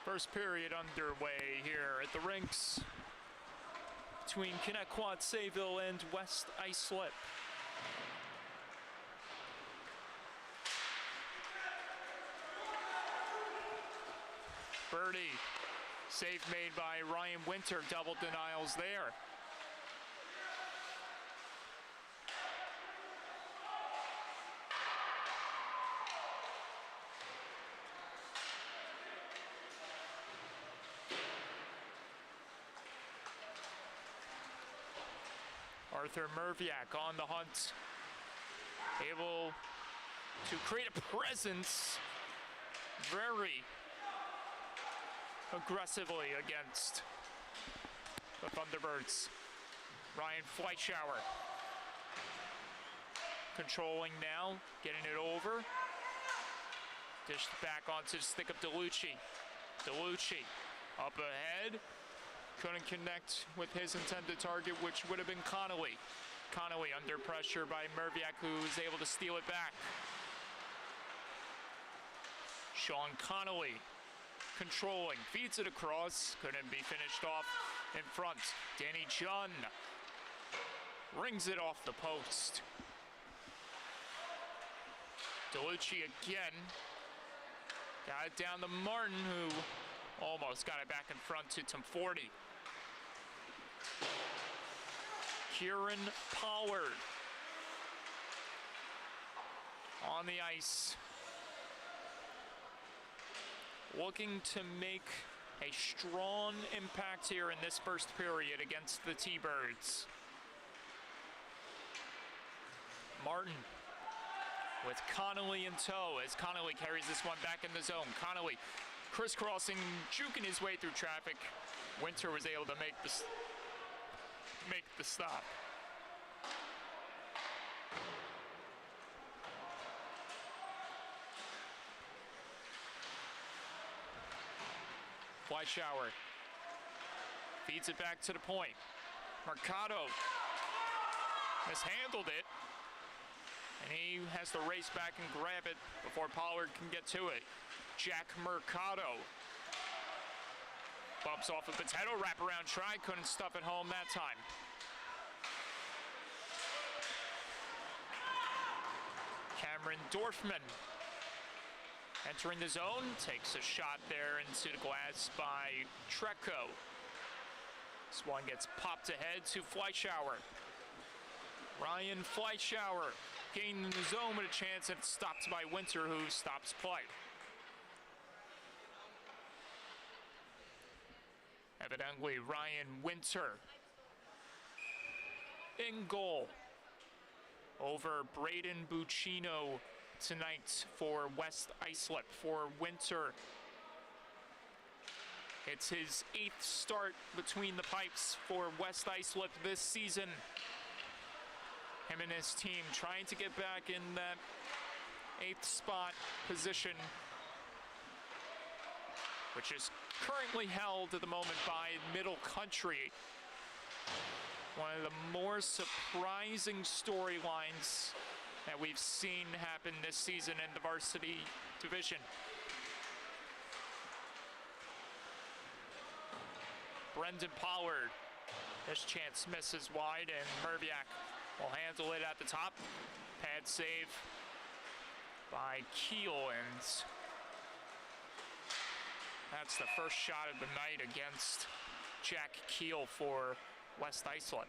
First period underway here at the rinks between Connetquot, Sayville, and West Islip. Birdie, save made by Ryan Winter, double denials there. Arthur Merviak on the hunt, able to create a presence very aggressively against the Thunderbirds. Ryan Fleischauer controlling now, getting it over. Dished back onto the stick of DeLucci. DeLucci up ahead. Couldn't connect with his intended target, which would have been Connolly. Connolly under pressure by Merviak, who was able to steal it back. Sean Connolly controlling, feeds it across, couldn't be finished off in front. Danny Junn rings it off the post. DeLucci again, got it down to Martin, who almost got it back in front to Tom Forty. Kieran Pollard on the ice, looking to make a strong impact here in this first period against the T-Birds. Martin with Connolly in tow as Connolly carries this one back in the zone. Connolly crisscrossing, juking his way through traffic. Winter was able to make the stop. Fleischauer feeds it back to the point. Mercado mishandled it, and he has to race back and grab it before Pollard can get to it. Jack Mercado bumps off a potato wraparound try, couldn't stuff it home that time. Cameron Dorfman entering the zone, takes a shot there into the glass by Treco. This one gets popped ahead to Fleischauer. Ryan Fleischauer gaining the zone with a chance, and stopped by Winter, who stops play. Evidently, Ryan Winter in goal over Braden Buccino tonight for West Islip. For Winter, it's his 8th start between the pipes for West Islip this season. Him and his team trying to get back in that 8th spot position, which is currently held at the moment by Middle Country. One of the more surprising storylines that we've seen happen this season in the varsity division. Brendan Pollard, this chance misses wide, and Merviak will handle it at the top. Pad save by Keel, and that's the first shot of the night against Jack Keel for West Islip.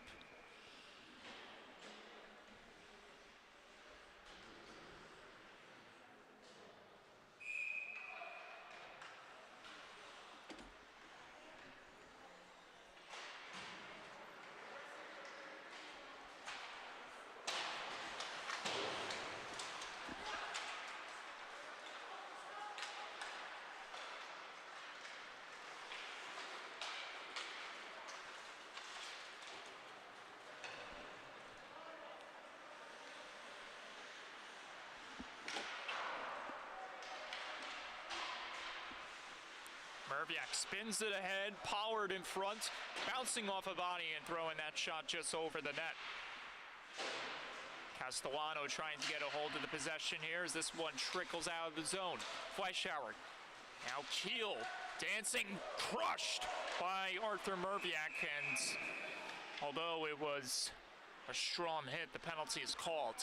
Merviak spins it ahead, Pollard in front, bouncing off a body and throwing that shot just over the net. Castellano trying to get a hold of the possession here as this one trickles out of the zone. Fleischauer, now Keel Dancing crushed by Arthur Merviak, and although it was a strong hit, the penalty is called.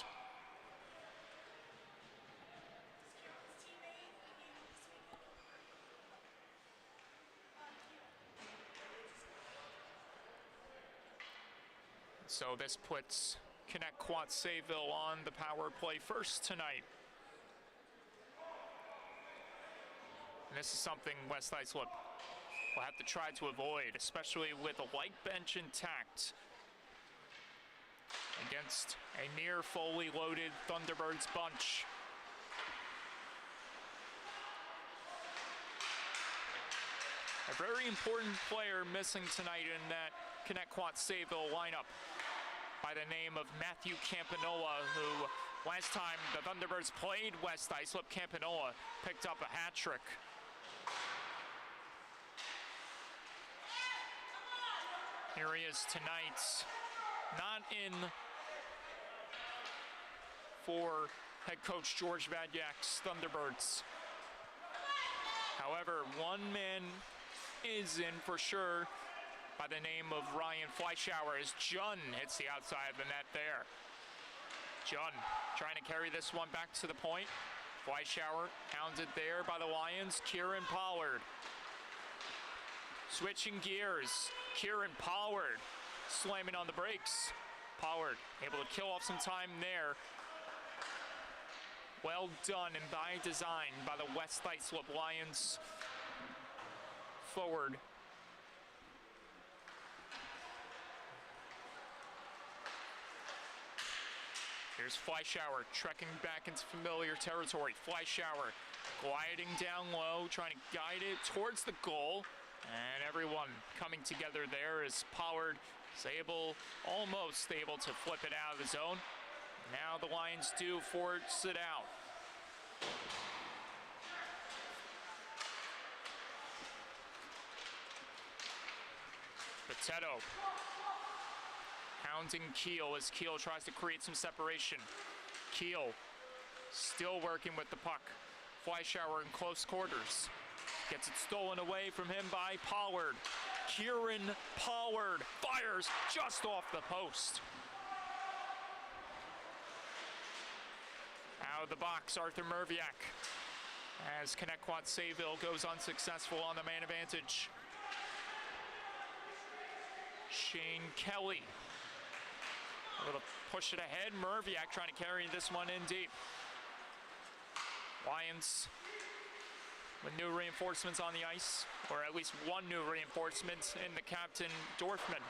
So this puts Connetquot Sayville on the power play first tonight. And this is something West Islip will have to try to avoid, especially with a light bench intact against a near fully loaded Thunderbirds bunch. A very important player missing tonight in that Connetquot Sayville lineup by the name of Matthew Campanola, who last time the Thunderbirds played West Islip, Campanola picked up a hat trick. Here he is tonight, not in for head coach George Vadyak's Thunderbirds. However, one man is in for sure by the name of Ryan Fleischauer as Jun hits the outside of the net there. Jun trying to carry this one back to the point. Fleischauer hounded there by the Lions. Kieran Pollard switching gears. Kieran Pollard slamming on the brakes. Pollard able to kill off some time there. Well done and by design by the West Islip Lions forward. Here's Fleischauer trekking back into familiar territory. Fleischauer gliding down low, trying to guide it towards the goal. And everyone coming together there as Pollard is almost able to flip it out of the zone. Now the Lions do force it out. Potato hounding Keel as Keel tries to create some separation. Keel still working with the puck. Fleischauer in close quarters. Gets it stolen away from him by Pollard. Kieran Pollard fires just off the post. Out of the box, Arthur Merviak, as Connetquot Sayville goes unsuccessful on the man advantage. Shane Kelly able to push it ahead. Merviak trying to carry this one in deep. Lions with new reinforcements on the ice, or at least one new reinforcement in the captain, Dorfman.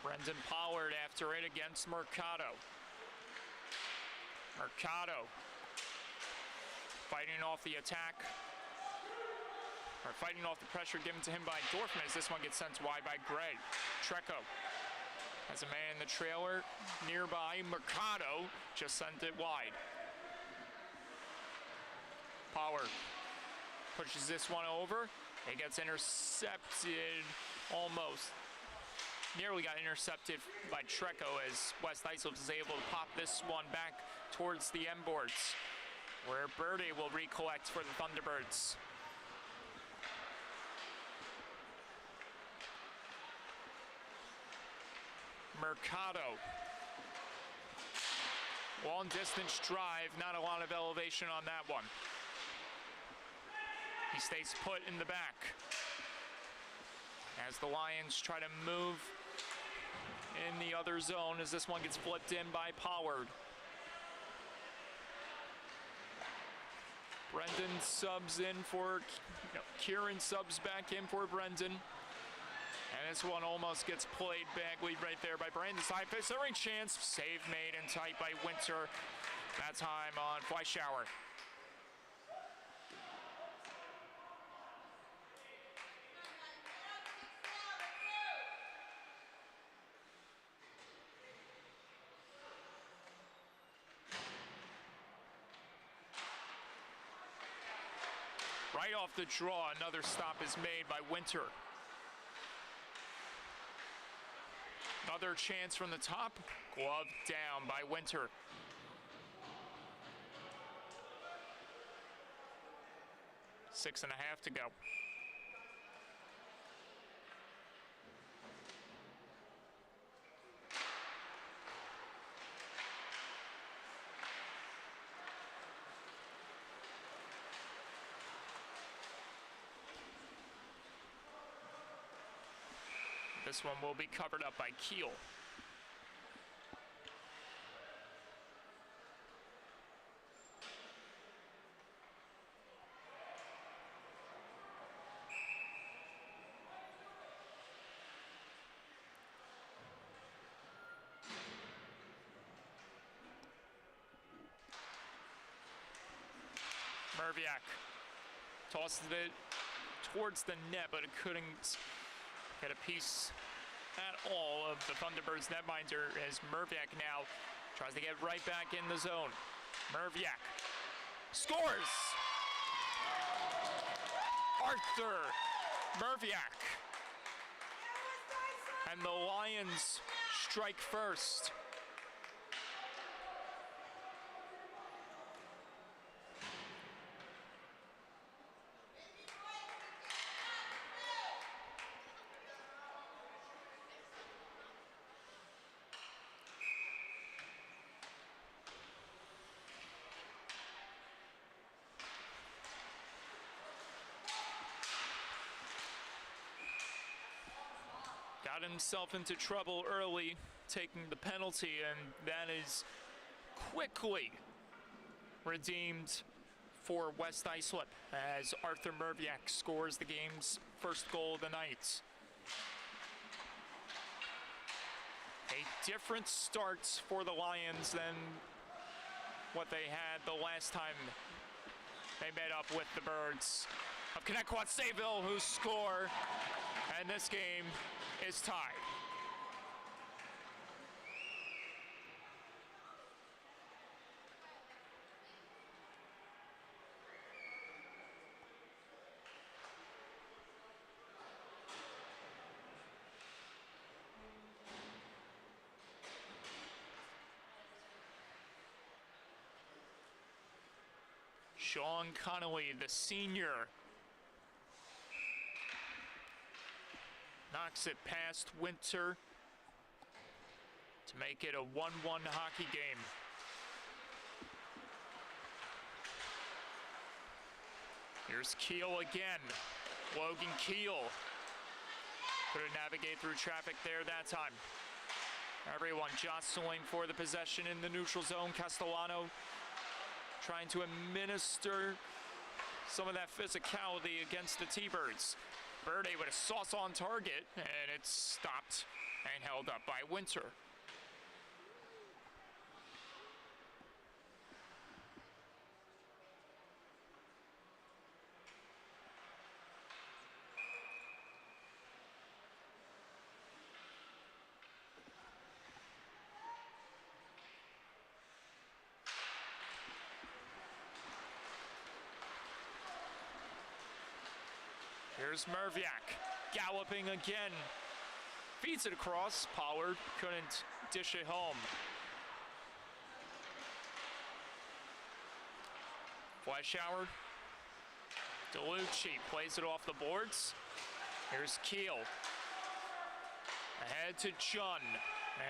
Brendan Pollard after it against Mercado. Mercado fighting off the attack, or fighting off the pressure given to him by Dorfman as this one gets sent wide by Gray. Treco has a man in the trailer nearby. Mercado just sent it wide. Pollard pushes this one over. It gets intercepted almost. Nearly got intercepted by Treco as West Islip is able to pop this one back towards the end boards, where Birdie will recollect for the Thunderbirds. Mercado. Long distance drive, not a lot of elevation on that one. He stays put in the back as the Lions try to move in the other zone as this one gets flipped in by Pollard. Brendan subs in for, Kieran subs back in for Brendan. And this one almost gets played badly right there by Brandon. Side filtering chance, save made in tight by Winter. That time on Fleischauer. Right off the draw, another stop is made by Winter. Another chance from the top, gloved down by Winter. 6.5 to go. This one will be covered up by Keel. Merviak tosses it towards the net, but it couldn't get a piece at all of the Thunderbirds netminder as Merviak now tries to get right back in the zone. Merviak scores! Arthur Merviak. And the Lions strike first. Got himself into trouble early, taking the penalty, and that is quickly redeemed for West Islip as Arthur Merviak scores the game's first goal of the night. A different start for the Lions than what they had the last time they met up with the Birds of Connetquot Sayville, who score, and this game is tied. Sean Connolly, the senior, knocks it past Winter to make it a 1-1 hockey game. Here's Keel again. Logan Keel couldn't navigate through traffic there that time. Everyone jostling for the possession in the neutral zone. Castellano trying to administer some of that physicality against the T-Birds. Bird with a sauce on target, and it's stopped and held up by Winter. Here's Merviak, galloping again. Feeds it across. Pollard couldn't dish it home. Fleischauer. DeLucci plays it off the boards. Here's Keel. Ahead to Jun.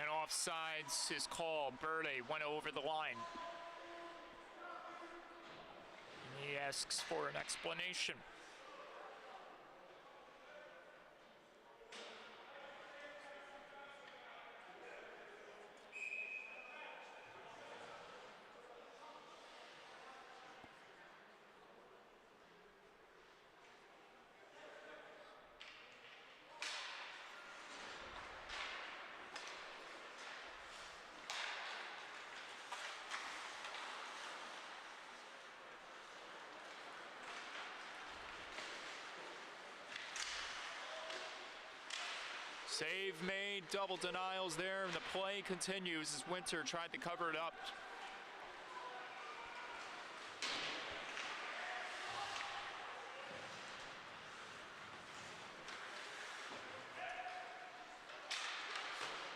And offsides is called. Berde went over the line. And he asks for an explanation. Save made, double denials there, and the play continues as Winter tried to cover it up.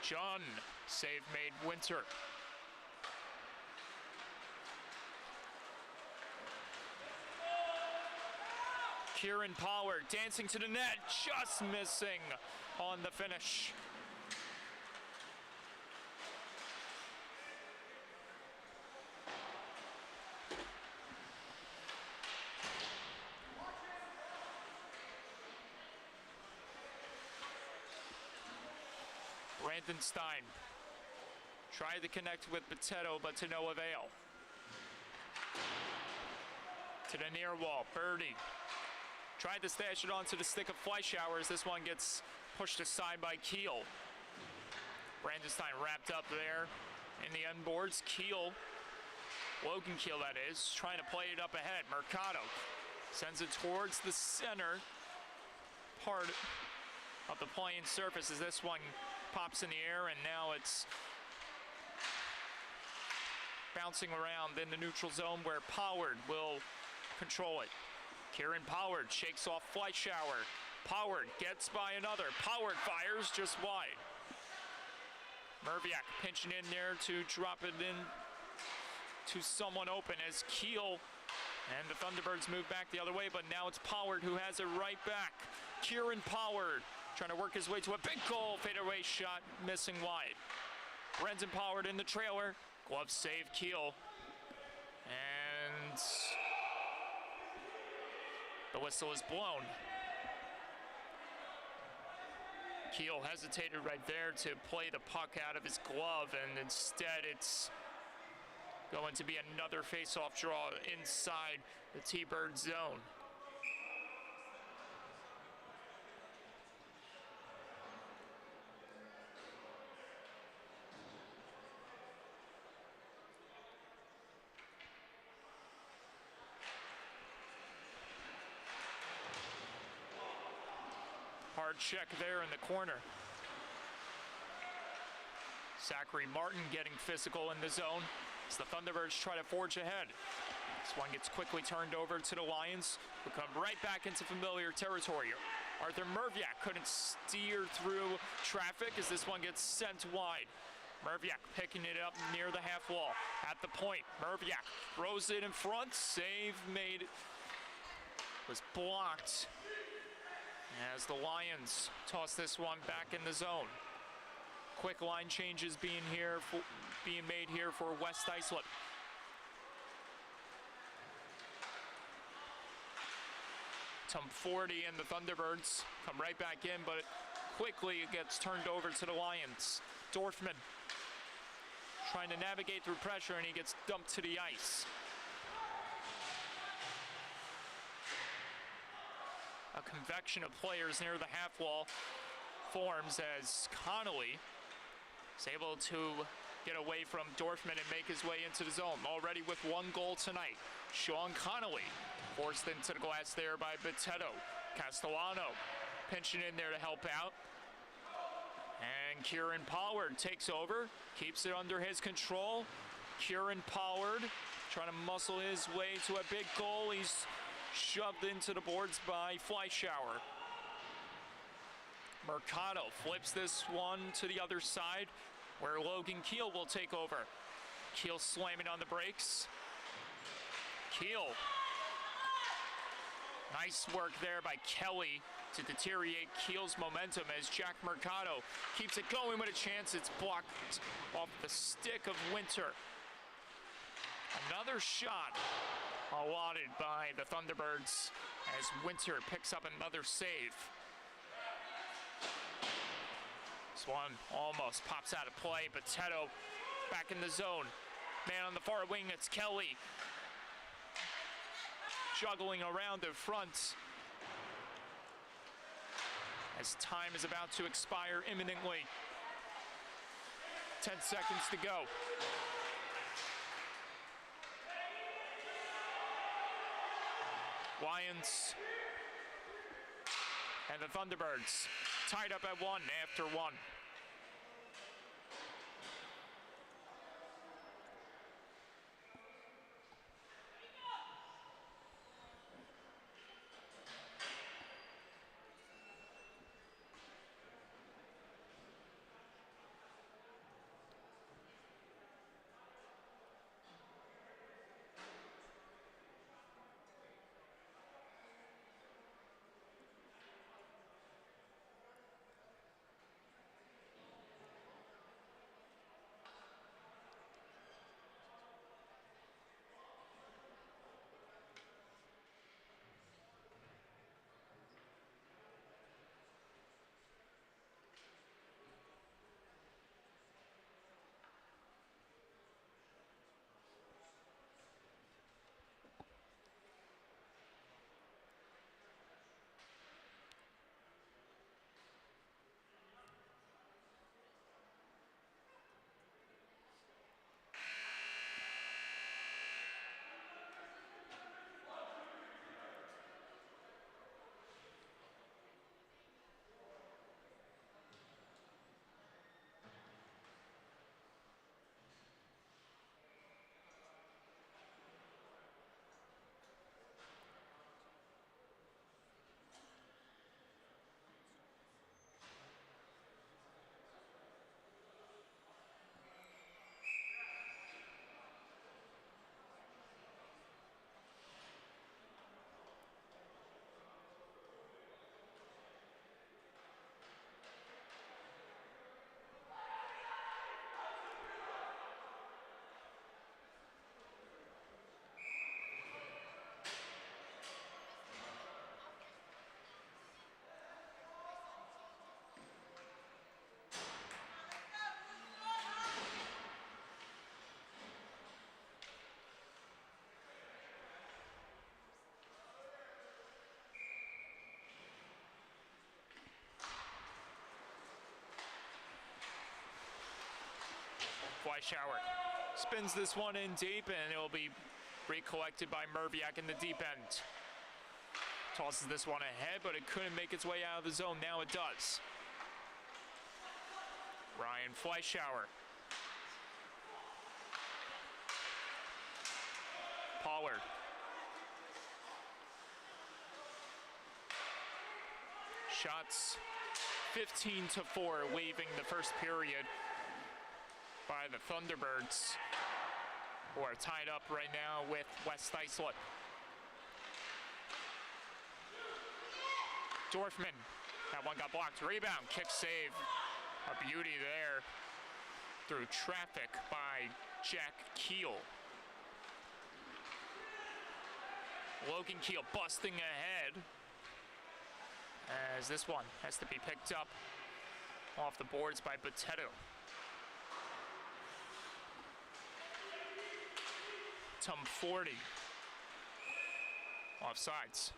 John, save made Winter. Kieran Pollard dancing to the net, just missing on the finish. Brandon Stein tried to connect with Potato, but to no avail. To the near wall, Birdie tried to stash it onto the stick of Fleischauer as this one gets pushed aside by Keel. Brandon Stein wrapped up there in the end boards. Keel, Logan Keel that is, trying to play it up ahead. Mercado sends it towards the center part of the playing surface as this one pops in the air, and now it's bouncing around in the neutral zone where Pollard will control it. Kieran Pollard shakes off Fleischauer. Pollard gets by another. Pollard fires just wide. Merviak pinching in there to drop it in to someone open as Keel and the Thunderbirds move back the other way, but now it's Pollard who has it right back. Kieran Pollard trying to work his way to a big goal. Fadeaway shot missing wide. Brendan Pollard in the trailer. Glove save, Keel. And the whistle is blown. Keel hesitated right there to play the puck out of his glove, and instead it's going to be another face-off draw inside the T-Bird zone. Hard check there in the corner. Zachary Martin getting physical in the zone as the Thunderbirds try to forge ahead. This one gets quickly turned over to the Lions, who come right back into familiar territory. Arthur Merviak couldn't steer through traffic as this one gets sent wide. Merviak picking it up near the half wall. At the point, Merviak throws it in front. Save made, was blocked as the Lions toss this one back in the zone. Quick line changes being made here for West Islip. Tom 40 and the Thunderbirds come right back in, but quickly it gets turned over to the Lions. Dorfman trying to navigate through pressure, and he gets dumped to the ice. A convection of players near the half wall forms as Connolly is able to get away from Dorfman and make his way into the zone. Already with one goal tonight. Sean Connolly forced into the glass there by Botetto. Castellano pinching in there to help out. And Kieran Pollard takes over, keeps it under his control. Kieran Pollard trying to muscle his way to a big goal. He's shoved into the boards by Fleischauer. Mercado flips this one to the other side where Logan Keel will take over. Keel slamming on the brakes. Keel. Nice work there by Kelly to deteriorate Keel's momentum as Jack Mercado keeps it going with a chance. It's blocked off the stick of Winter. Another shot allotted by the Thunderbirds as Winter picks up another save. This one almost pops out of play, but Botetto back in the zone. Man on the far wing, it's Kelly. Juggling around in front as time is about to expire imminently. 10 seconds to go. Lions and the Thunderbirds tied up at 1 after 1. Fleischauer spins this one in deep, and it will be recollected by Merviak in the deep end. Tosses this one ahead, but it couldn't make its way out of the zone. Now it does. Ryan Fleischauer. Pollard. Shots 15-4, leaving the first period by the Thunderbirds, who are tied up right now with West Islip. Dorfman, that one got blocked. Rebound, kick save. A beauty there through traffic by Jack Keel. Logan Keel busting ahead, as this one has to be picked up off the boards by Botetto. Tum 40. Offsides.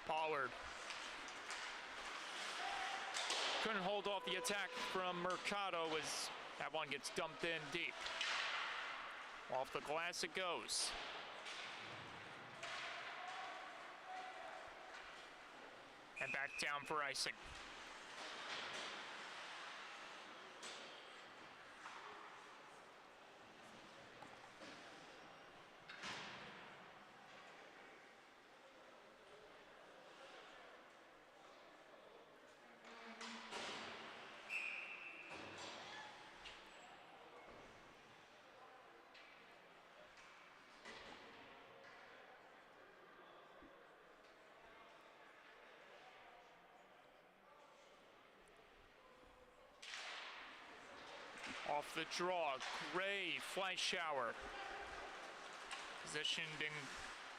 Pollard couldn't hold off the attack from Mercado as that one gets dumped in deep. Off the glass it goes. And back down for icing. Off the draw, Gray Fleischauer. Positioned in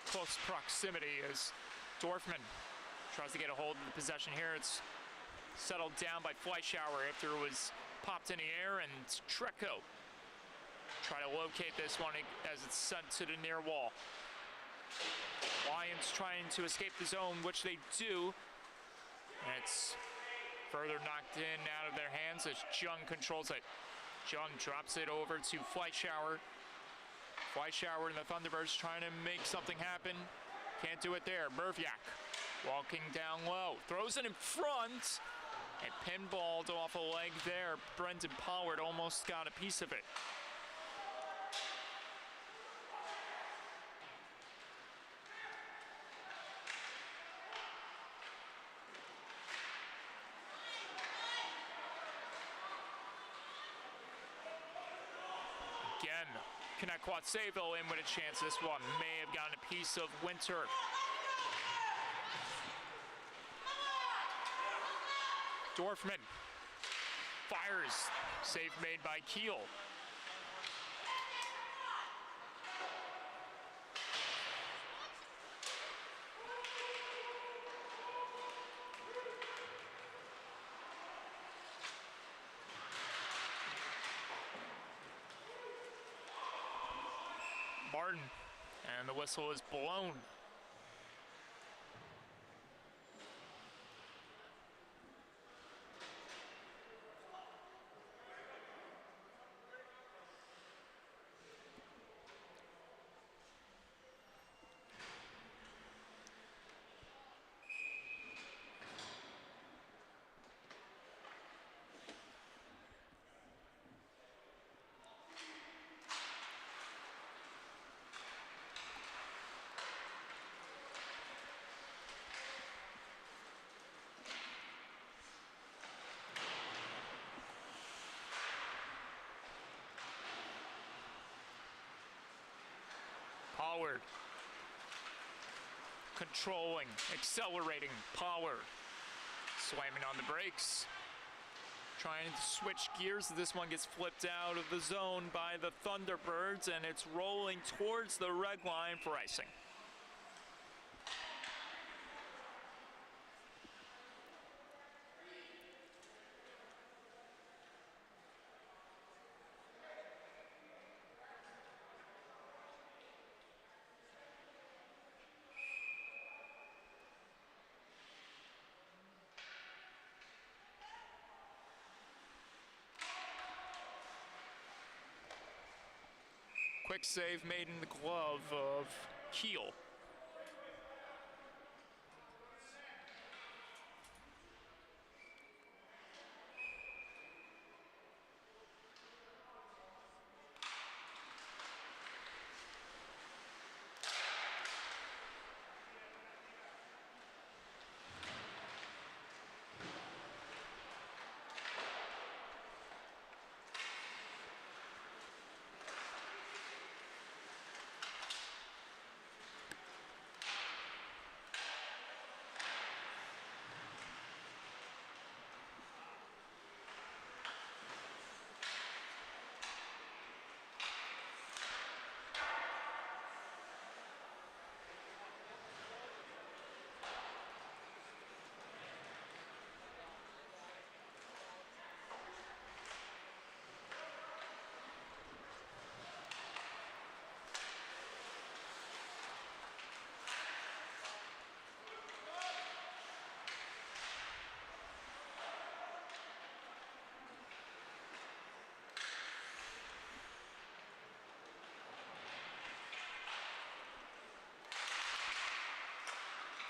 close proximity as Dorfman tries to get a hold of the possession here. It's settled down by Fleischauer after it was popped in the air, and Connetquot try to locate this one as it's sent to the near wall. Lions trying to escape the zone, which they do. And it's further knocked in out of their hands as Jung controls it. Jung drops it over to Fleischauer. Fleischauer and the Thunderbirds trying to make something happen. Can't do it there. Merviak walking down low. Throws it in front. And pinballed off a leg there. Brendan Pollard almost got a piece of it. Again, Connetquot Sayville in with a chance. This one may have gotten a piece of Winter. Dorfman fires. Save made by Keel. Harden, and the whistle is blown. Pollard, controlling, accelerating, Pollard, slamming on the brakes, trying to switch gears. This one gets flipped out of the zone by the Thunderbirds, and it's rolling towards the red line for icing. Quick save made in the glove of Keel.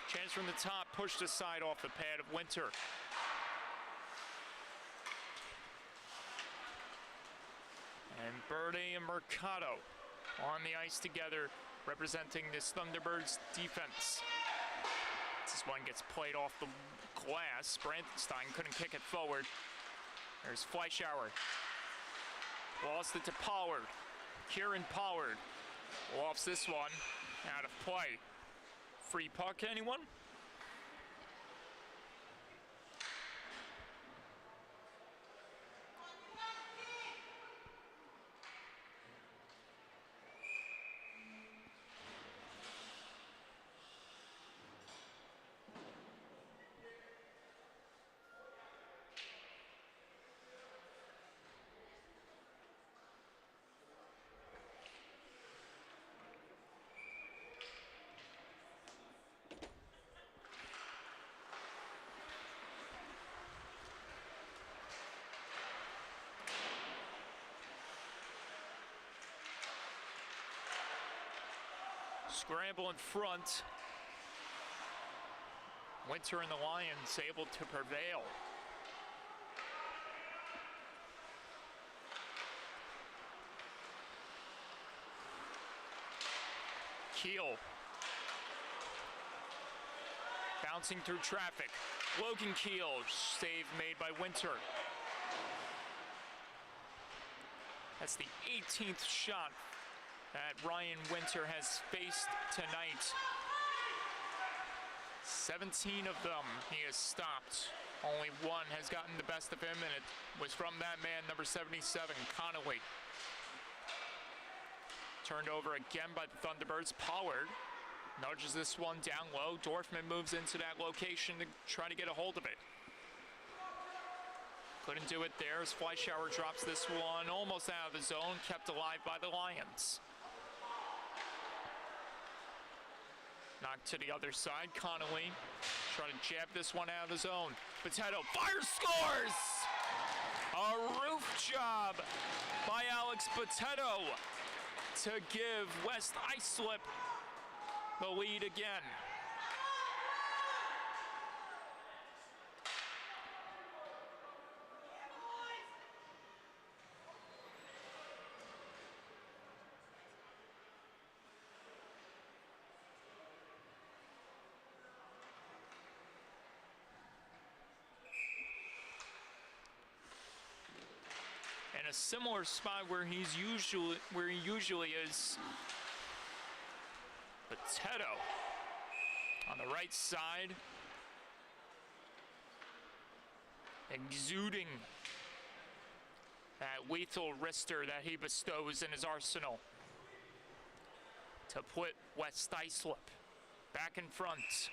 Chance from the top, pushed aside off the pad of Winter. And Birdie and Mercado on the ice together, representing this Thunderbirds defense. This one gets played off the glass. Brandenstein couldn't kick it forward. There's Fleischauer. Lost it to Pollard. Kieran Pollard lofts this one out of play. Free puck, anyone? Scramble in front. Winter and the Lions able to prevail. Keel. Bouncing through traffic. Logan Keel, save made by Winter. That's the 18th shot that Ryan Winter has faced tonight. 17 of them he has stopped. Only one has gotten the best of him, and it was from that man, number 77, Connetquot. Turned over again by the Thunderbirds. Pollard nudges this one down low. Dorfman moves into that location to try to get a hold of it. Couldn't do it there as Fleischauer drops this one almost out of the zone, kept alive by the Lions. Knocked to the other side. Connolly trying to jab this one out of the zone. Potato fires, scores! A roof job by Alex Potato to give West Islip the lead again. And a similar spot where he usually is. Potato on the right side, exuding that lethal wrister that he bestows in his arsenal to put West Islip back in front.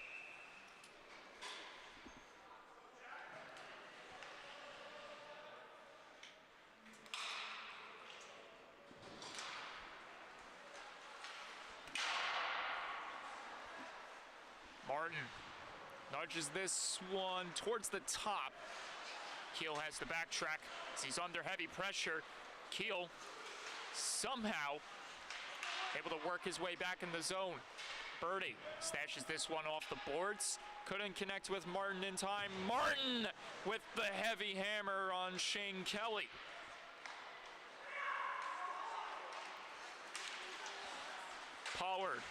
Martin nudges this one towards the top. Keel has the backtrack as he's under heavy pressure. Keel somehow able to work his way back in the zone. Birdie stashes this one off the boards. Couldn't connect with Martin in time. Martin with the heavy hammer on Shane Kelly. Pollard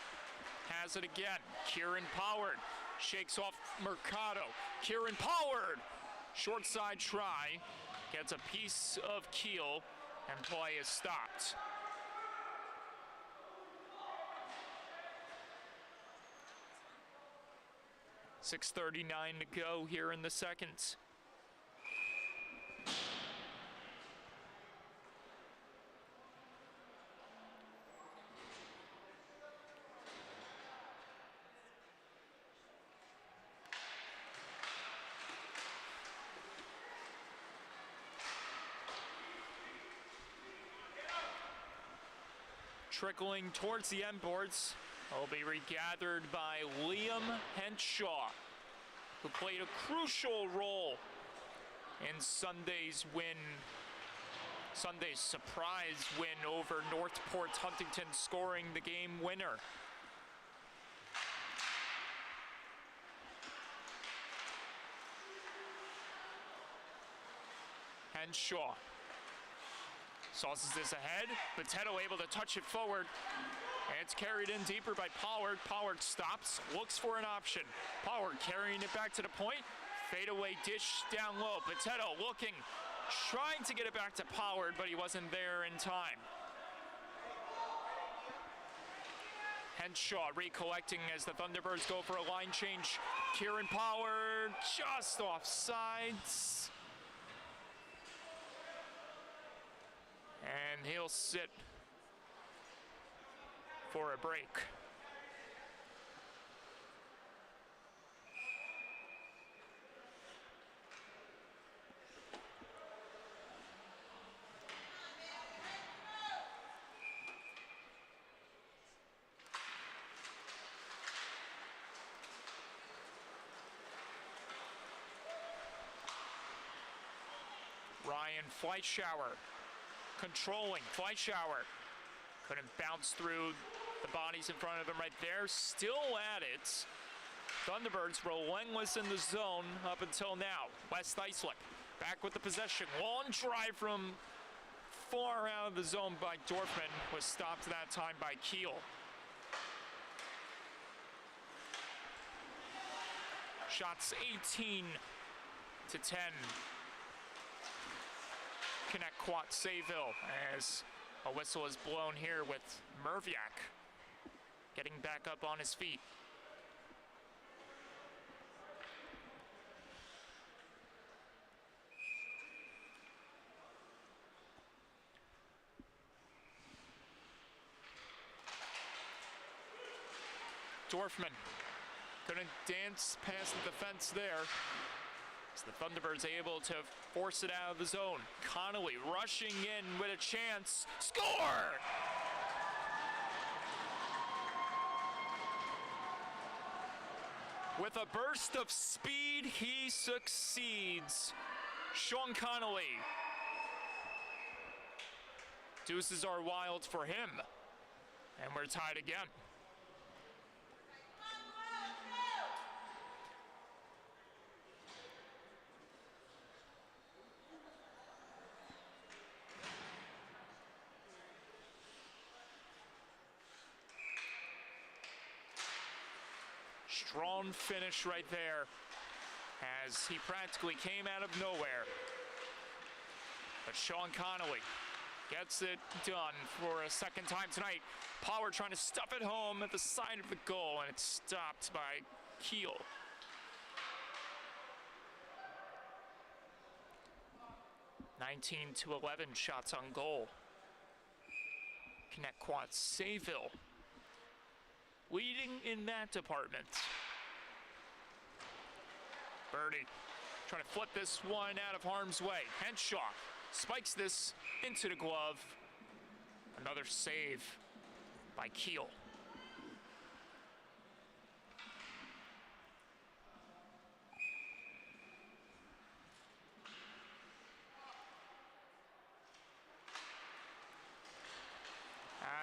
has it again. Kieran Pollard shakes off Mercado. Kieran Pollard, short side try, gets a piece of Keel, and play is stopped. .6:39 to go here in the second. Trickling towards the end boards, will be regathered by Liam Henshaw, who played a crucial role in Sunday's surprise win over Northport Huntington, scoring the game winner. Henshaw sauces this ahead. Potato able to touch it forward. And it's carried in deeper by Pollard. Pollard stops, looks for an option. Pollard carrying it back to the point. Fadeaway dish down low. Potato looking, trying to get it back to Pollard, but he wasn't there in time. Henshaw recollecting as the Thunderbirds go for a line change. Kieran Pollard just off sides. And he'll sit for a break. Ryan Fleischauer controlling. Fleischauer couldn't bounce through the bodies in front of him right there. Still at it. Thunderbirds relentless in the zone up until now. West Islip back with the possession. Long drive from far out of the zone by Dorfman, was stopped that time by Keel. Shots 18 to 10. Connetquot Sayville as a whistle is blown here with Merviak getting back up on his feet. Dorfman couldn't dance past the defense there. As the Thunderbirds able to force it out of the zone. Connolly rushing in with a chance. Score! With a burst of speed, he succeeds. Sean Connolly. Deuces are wild for him. And we're tied again. Strong finish right there, as he practically came out of nowhere. But Sean Connolly gets it done for a second time tonight. Power trying to stuff it home at the side of the goal, and it's stopped by Keel. (19-11) shots on goal. Connetquot Sayville leading in that department. Birdie trying to flip this one out of harm's way. Henshaw spikes this into the glove. Another save by Keel.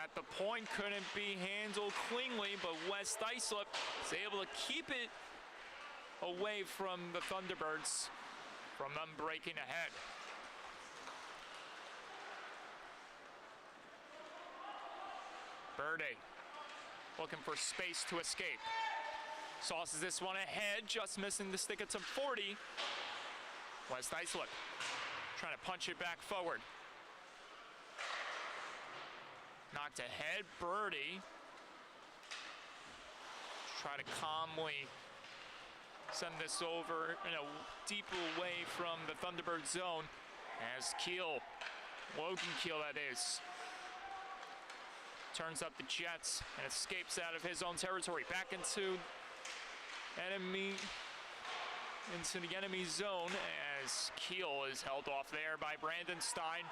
At the point, couldn't be handled cleanly, but West Islip is able to keep it away from the Thunderbirds, from them breaking ahead. Birdie looking for space to escape. Sauces this one ahead, just missing the stick at some 40. West Islip trying to punch it back forward. Knocked ahead, Birdie. Try to calmly send this over in a deeper way from the Thunderbird zone as Keel, Logan Keel that is, turns up the jets and escapes out of his own territory. Back into the enemy zone as Keel is held off there by Brandon Stein.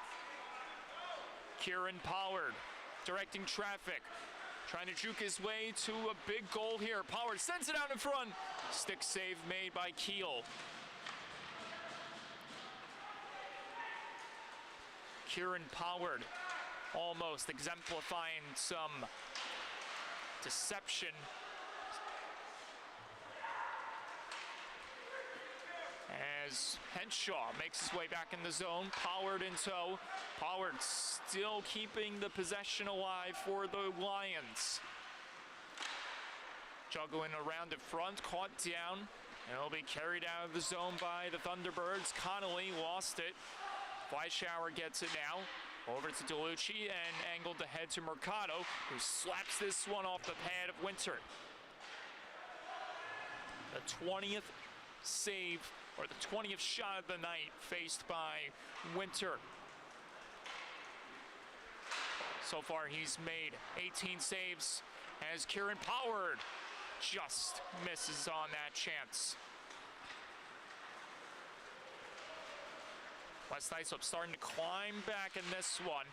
Kieran Pollard directing traffic, trying to juke his way to a big goal here. Pollard sends it out in front. Stick save made by Keel. Kieran Pollard almost exemplifying some deception. As Henshaw makes his way back in the zone, Pollard in tow. Pollard still keeping the possession alive for the Lions. Juggling around in front, caught down, and it'll be carried out of the zone by the Thunderbirds. Connolly lost it. Fleischauer gets it now. Over to DeLucci and angled ahead to Mercado, who slaps this one off the pad of Winter. The 20th save, or the 20th shot of the night faced by Winter. So far he's made 18 saves as Kieran Pollard just misses on that chance. West Islip starting to climb back in this one.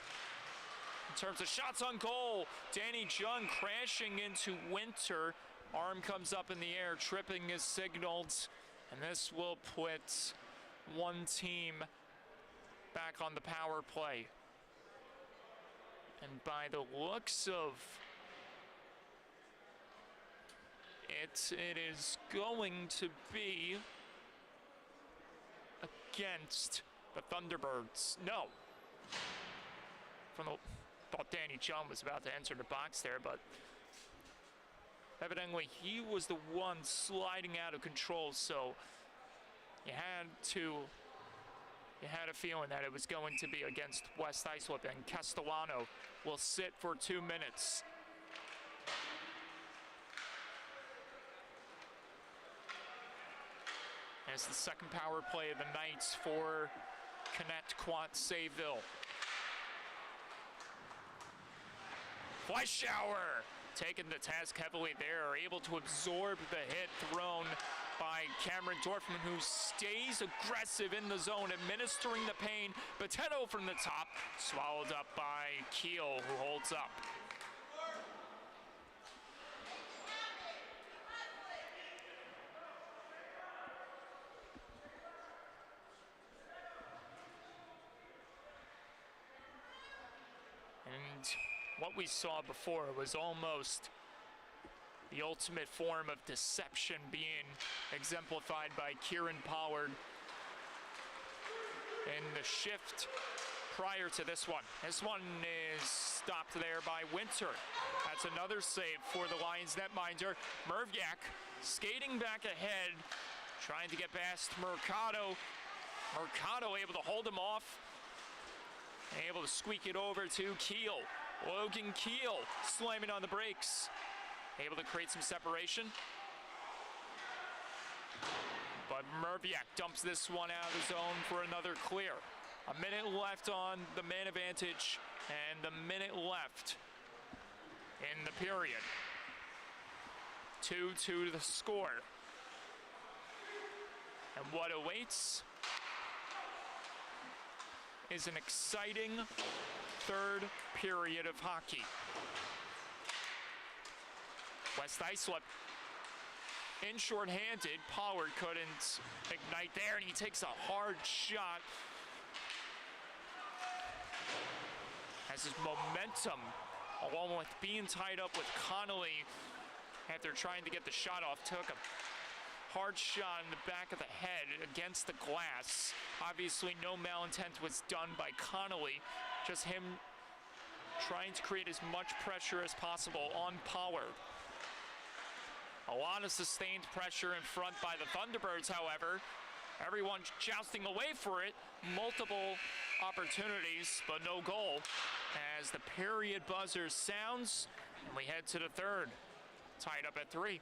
In terms of shots on goal, Danny Jung crashing into Winter. Arm comes up in the air, tripping is signaled, and this will put one team back on the power play. And by the looks of it, it is going to be against the Thunderbirds. No. Thought Danny John was about to enter the box there, but evidently he was the one sliding out of control, so you had a feeling that it was going to be against West Islip, and Castellano will sit for 2 minutes. And it's the second power play of the night for Connetquot Sayville. Fleischauer taking the task heavily there, able to absorb the hit thrown by Cameron Dorfman, who stays aggressive in the zone, administering the pain. Botetto from the top, swallowed up by Keel, who holds up. And what we saw before was almost the ultimate form of deception being exemplified by Kieran Pollard in the shift prior to this one. This one is stopped there by Winter. That's another save for the Lions netminder. Merviak skating back ahead, trying to get past Mercado. Mercado able to hold him off, able to squeak it over to Keel. Logan Keel slamming on the brakes, able to create some separation. But Merviak dumps this one out of the zone for another clear. A minute left on the man advantage and a minute left in the period. 2-2 the score. And what awaits is an exciting third period of hockey. West Islip in shorthanded. Pollard couldn't ignite there, and he takes a hard shot. Has his momentum, along with being tied up with Connolly after trying to get the shot off, took a hard shot in the back of the head against the glass. Obviously, no malintent was done by Connolly, just him trying to create as much pressure as possible on Pollard. A lot of sustained pressure in front by the Thunderbirds, however. Everyone jousting away for it. Multiple opportunities, but no goal. As the period buzzer sounds, and we head to the third. Tied up at 3.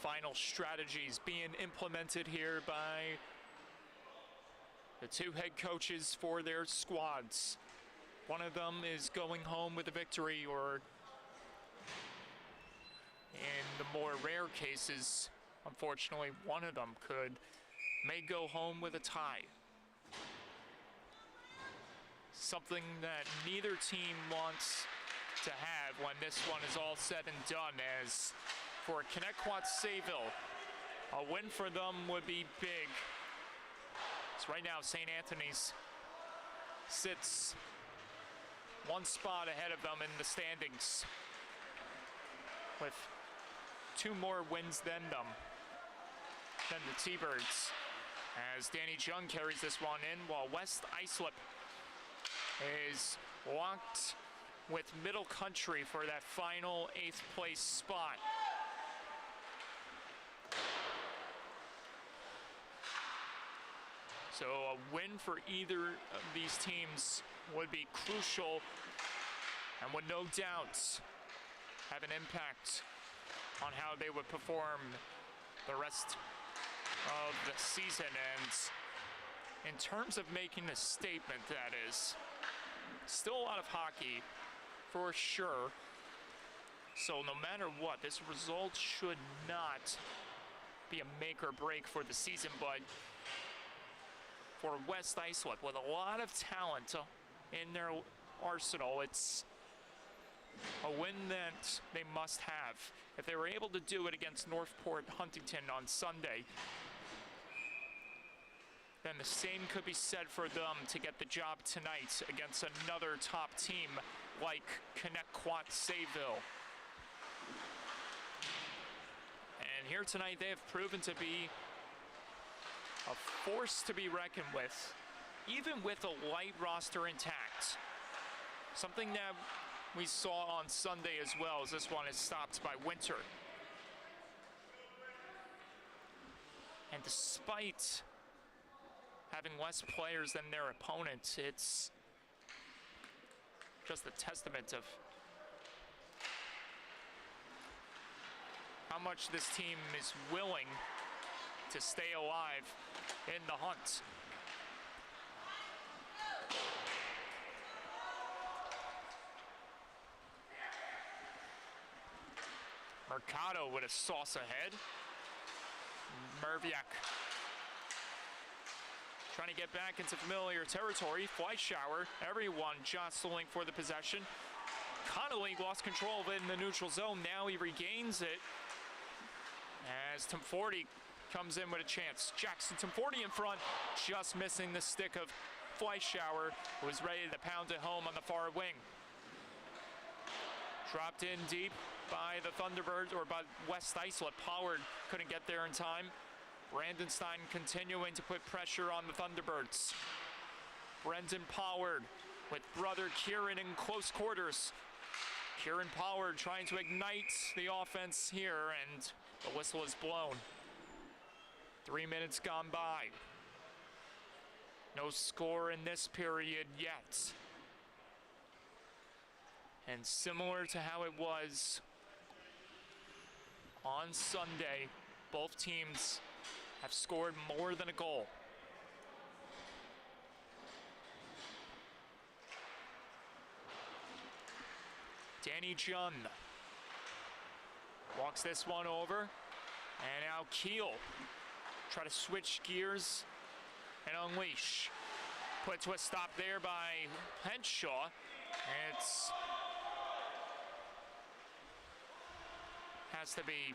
Final strategies being implemented here by the two head coaches for their squads. One of them is going home with a victory, or in the more rare cases, unfortunately, one of them may go home with a tie. Something that neither team wants to have when this one is all said and done, as for Connetquot Sayville, a win for them would be big. So right now, St. Anthony's sits one spot ahead of them in the standings with 2 more wins than them, than the T-Birds, as Danny Jung carries this one in, while West Islip is locked with Middle Country for that final 8th place spot. So a win for either of these teams would be crucial and would no doubt have an impact on how they would perform the rest of the season. And in terms of making a statement, that is, still a lot of hockey for sure. So no matter what, this result should not be a make or break for the season, but for West Islip, with a lot of talent in their arsenal, it's a win that they must have. If they were able to do it against Northport Huntington on Sunday, then the same could be said for them to get the job tonight against another top team like Connetquot Sayville. And here tonight they have proven to be a force to be reckoned with, even with a light roster intact. Something that we saw on Sunday as well, as this one is stopped by Winter. And despite having less players than their opponent, it's just a testament of how much this team is willing to stay alive in the hunt. Mercado with a sauce ahead. Merviak trying to get back into familiar territory. Fleischauer, everyone jostling for the possession. Connolly lost control of it in the neutral zone. Now he regains it as Tomforti comes in with a chance. Jackson Tomforti in front, just missing the stick of Fleischauer, who was ready to pound it home on the far wing. Dropped in deep by the Thunderbirds, or by West Islip. Pollard couldn't get there in time. Brandenstein continuing to put pressure on the Thunderbirds. Brendan Pollard with brother Kieran in close quarters. Kieran Pollard trying to ignite the offense here, and the whistle is blown. 3 minutes gone by. No score in this period yet. And similar to how it was on Sunday, both teams have scored more than a goal. Danny Jun walks this one over, and now Keel try to switch gears and unleash. Put to a stop there by Henshaw. It's has to be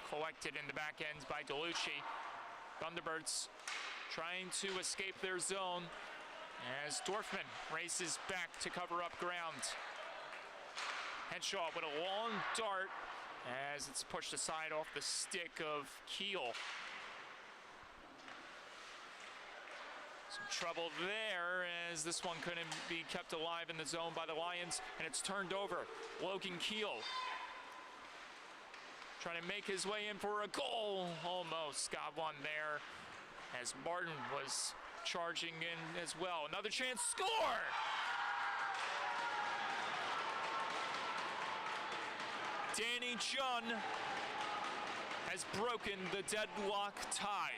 collected in the back ends by DeLucci. Thunderbirds trying to escape their zone as Dorfman races back to cover up ground. Henshaw with a long dart as it's pushed aside off the stick of Keel. Some trouble there as this one couldn't be kept alive in the zone by the Lions, and it's turned over. Logan Keel trying to make his way in for a goal. Almost got one there as Martin was charging in as well. Another chance, score! Danny Jun has broken the deadlock tie.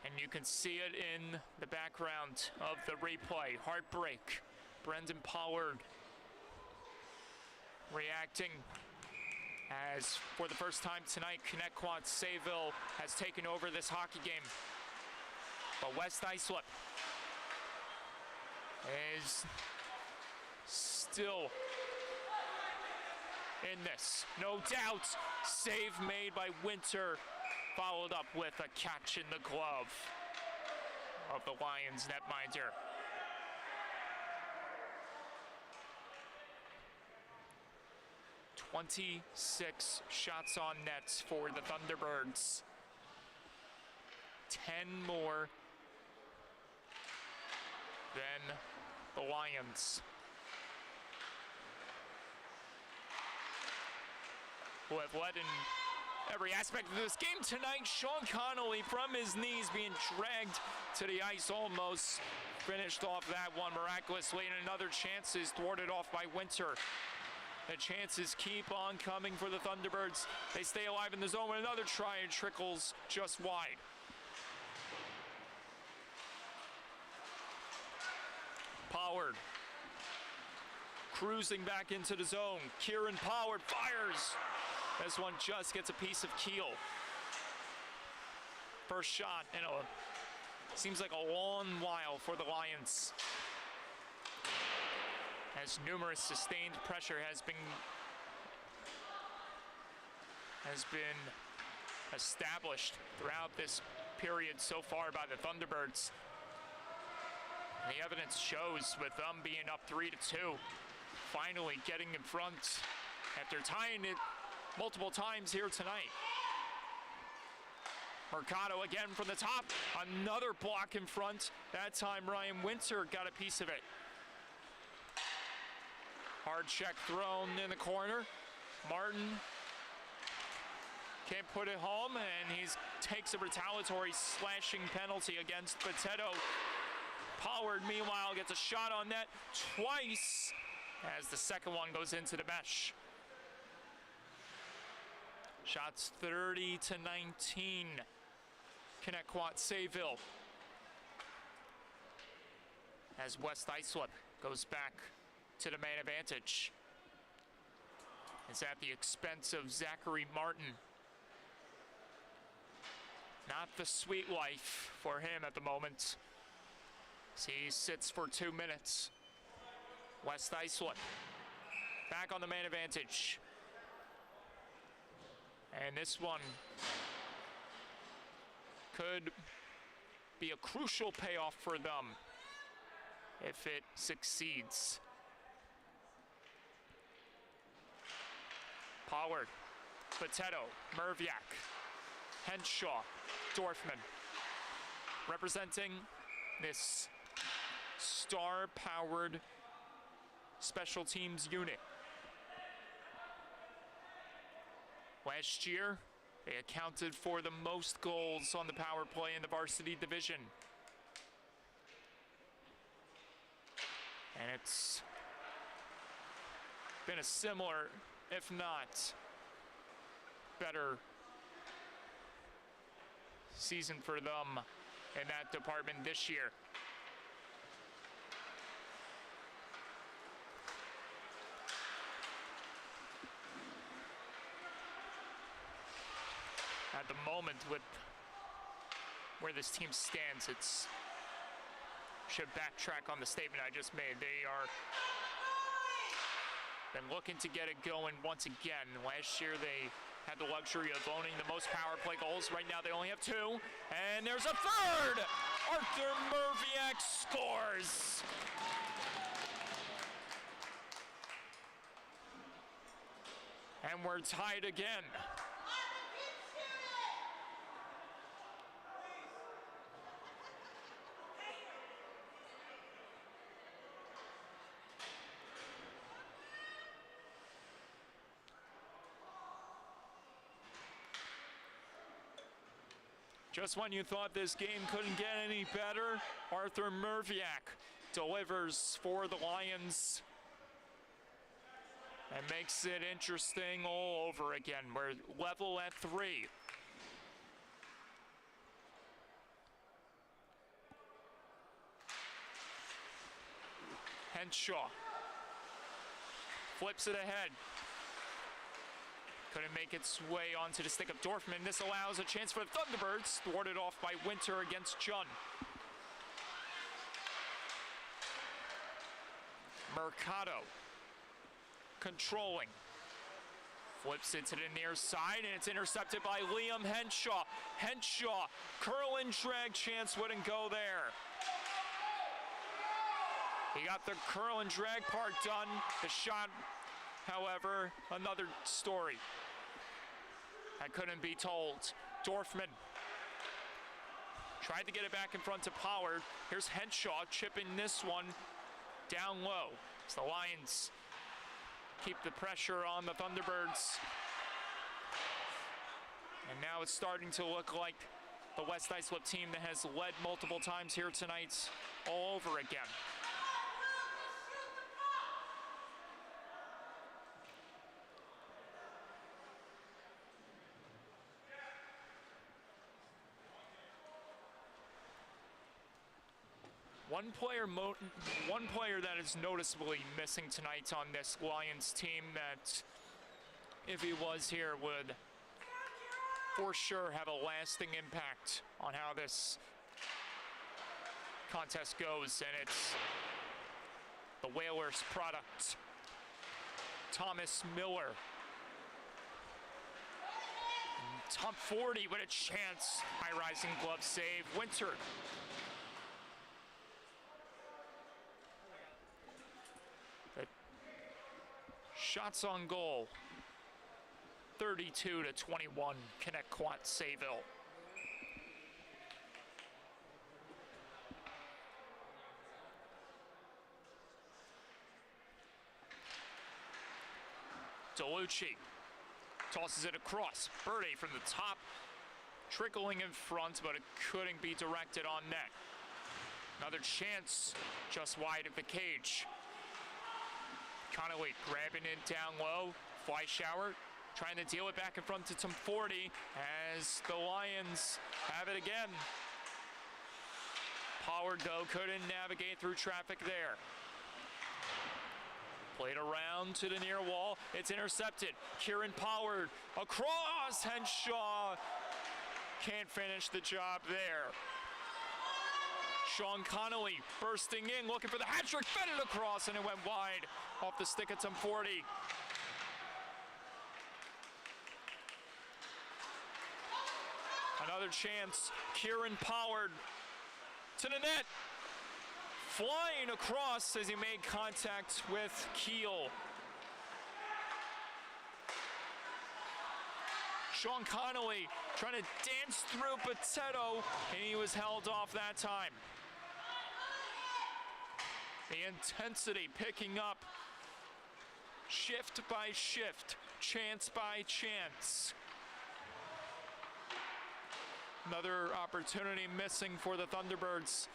And you can see it in the background of the replay. Heartbreak. Brendan Pollard reacting as for the first time tonight, Connetquot Sayville has taken over this hockey game. But West Islip is still in this. No doubt. Save made by Winter, followed up with a catch in the glove of the Lions netminder. "26 shots on net for the Thunderbirds. 10 more than the Lions, who have led in every aspect of this game tonight. Sean Connolly from his knees being dragged to the ice, almost finished off that one miraculously, and another chance is thwarted off by Winter. The chances keep on coming for the Thunderbirds. They stay alive in the zone with another try and trickles just wide. Pollard cruising back into the zone. Kieran Pollard fires. This one just gets a piece of keel. First shot in seems like a long while for the Lions, as numerous sustained pressure has been established throughout this period so far by the Thunderbirds. And the evidence shows with them being up 3-2, finally getting in front after tying it multiple times here tonight. Mercado again from the top, another block in front. That time Ryan Winter got a piece of it. Hard check thrown in the corner. Martin can't put it home, and he takes a retaliatory slashing penalty against Potato. Pollard, meanwhile, gets a shot on net twice as the second one goes into the mesh. Shots 30-19. Connetquot Sayville. As West Islip goes back to the main advantage. It's at the expense of Zachary Martin. Not the sweet life for him at the moment. So he sits for 2 minutes. West Islip back on the main advantage. And this one could be a crucial payoff for them if it succeeds. Pollard, Potato, Merviak, Henshaw, Dorfman, representing this star-powered special teams unit. Last year, they accounted for the most goals on the power play in the varsity division. And it's been a similar, if not better, season for them in that department this year. At the moment, with where this team stands, it's should backtrack on the statement I just made. They are been looking to get it going once again. Last year they had the luxury of owning the most power play goals. Right now they only have 2, and there's a third. Arthur Merviak scores. And we're tied again. Just when you thought this game couldn't get any better, Arthur Merviak delivers for the Lions and makes it interesting all over again. We're level at 3. Henshaw flips it ahead. Couldn't make its way onto the stick of Dorfman. This allows a chance for the Thunderbirds, thwarted off by Winter against Jun. Mercado controlling. Flips it to the near side, and it's intercepted by Liam Henshaw. Henshaw, curl and drag chance, wouldn't go there. He got the curl and drag part done. The shot, however, another story. I couldn't be told. Dorfman tried to get it back in front to Pollard. Here's Henshaw chipping this one down low. As the Lions keep the pressure on the Thunderbirds. And now it's starting to look like the West Islip team that has led multiple times here tonight all over again. One player that is noticeably missing tonight on this Lions team that if he was here, would for sure have a lasting impact on how this contest goes, and it's the Whalers' product. Thomas Miller. Top 40 with a chance. High rising glove save. Winter. The shots on goal. 32-21. Connetquot Sayville. DeLucci tosses it across. Birdie from the top, trickling in front, but it couldn't be directed on net. Another chance just wide of the cage. Connetquot grabbing it down low. Fleischauer trying to deal it back in front to Tom 40 as the Lions have it again. Pollard, though, couldn't navigate through traffic there. Played around to the near wall. It's intercepted. Kieran Pollard across. Henshaw can't finish the job there. Sean Connolly bursting in, looking for the hat trick. Fed it across, and it went wide off the stick at some 40. Another chance. Kieran Pollard to the net. Flying across as he made contact with Keel. Sean Connolly trying to dance through Potato, and he was held off that time. The intensity picking up, shift by shift, chance by chance. Another opportunity missing for the Thunderbirds.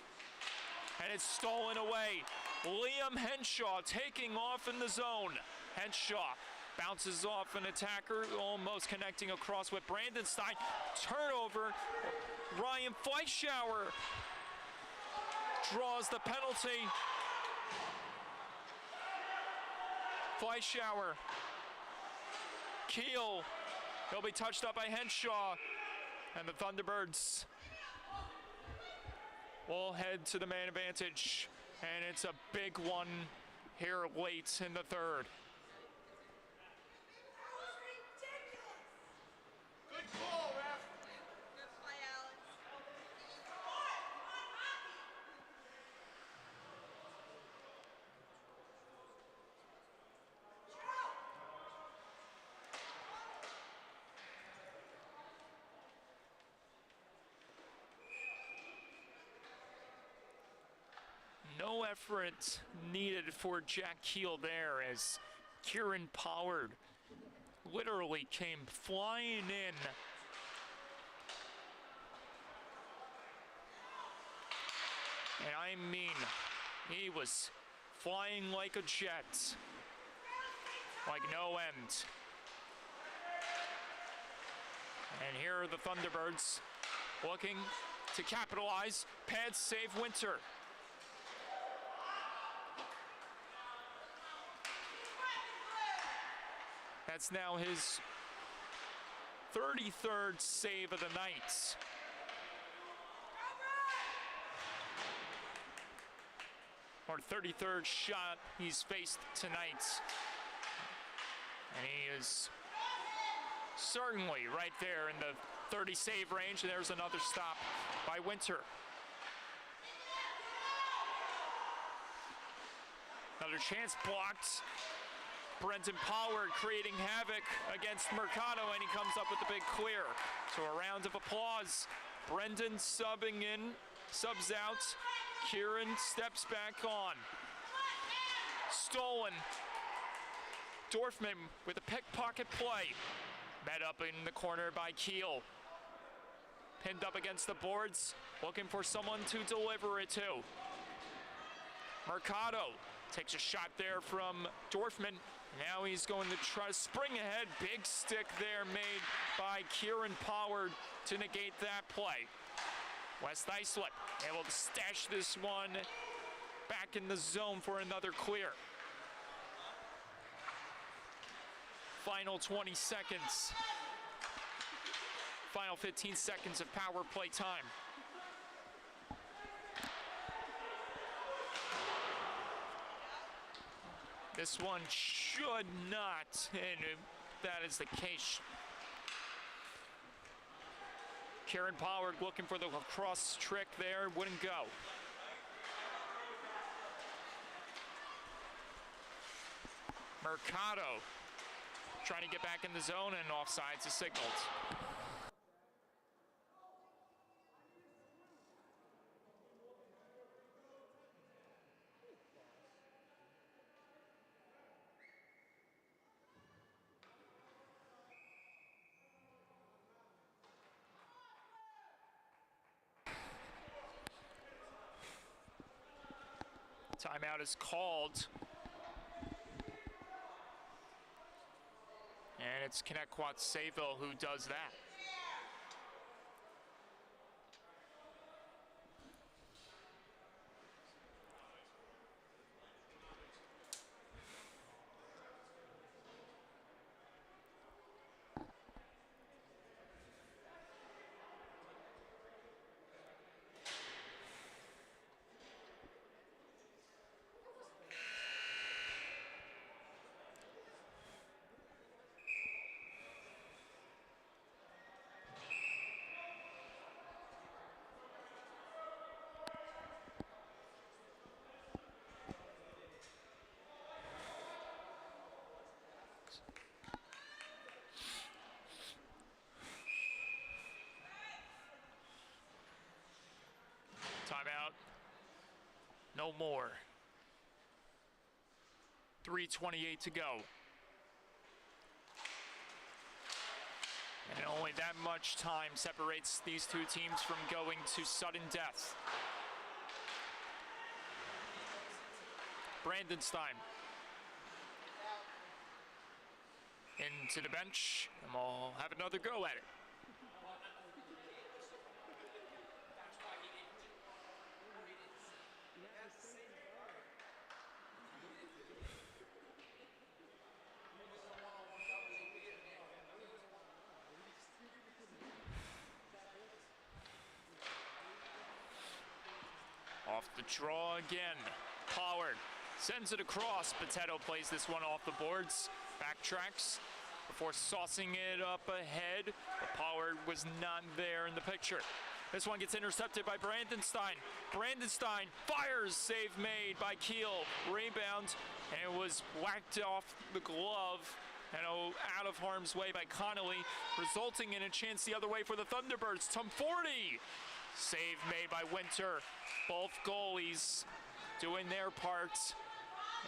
And it's stolen away. Liam Henshaw taking off in the zone. Henshaw bounces off an attacker, almost connecting across with Brandon Stein. Turnover. Ryan Fleischauer draws the penalty. Fleischauer. Keel. He'll be touched up by Henshaw. And the Thunderbirds will head to the man advantage, and it's a big one here late in the third. Good call, ref. Good play, Alex. No effort needed for Jack Keel there as Kieran Pollard literally came flying in. And I mean, he was flying like a jet, like no end. And here are the Thunderbirds looking to capitalize. Pad save Winter. That's now his 33rd save of the night. Or 33rd shot he's faced tonight. And he is certainly right there in the 30 save range. There's another stop by Winter. Another chance blocked. Brendan Pollard creating havoc against Mercado, and he comes up with the big clear. So a round of applause. Brendan subbing in, subs out. Kieran steps back on. Stolen. Dorfman with a pickpocket play. Met up in the corner by Keel. Pinned up against the boards, looking for someone to deliver it to. Mercado takes a shot there from Dorfman. Now he's going to try to spring ahead. Big stick there made by Kieran Pollard to negate that play. West Islip able to stash this one back in the zone for another clear. Final 20 seconds. Final 15 seconds of power play time. This one should not, and that is the case. Karen Pollard looking for the lacrosse trick there, wouldn't go. Mercado trying to get back in the zone, and offsides is signaled. Timeout is called. And it's Connetquot Sayville who does that. Timeout. No more. 3:28 to go. And only that much time separates these two teams from going to sudden death. Brandenstein into the bench, and we'll have another go at it. Off the draw again. Pollard sends it across. Potato plays this one off the boards. Backtracks before saucing it up ahead. But Pollard was not there in the picture. This one gets intercepted by Brandenstein. Brandenstein fires. Save made by Keel. Rebound. And it was whacked off the glove and out of harm's way by Connolly, resulting in a chance the other way for the Thunderbirds. Tom 40. Save made by Winter. Both goalies doing their part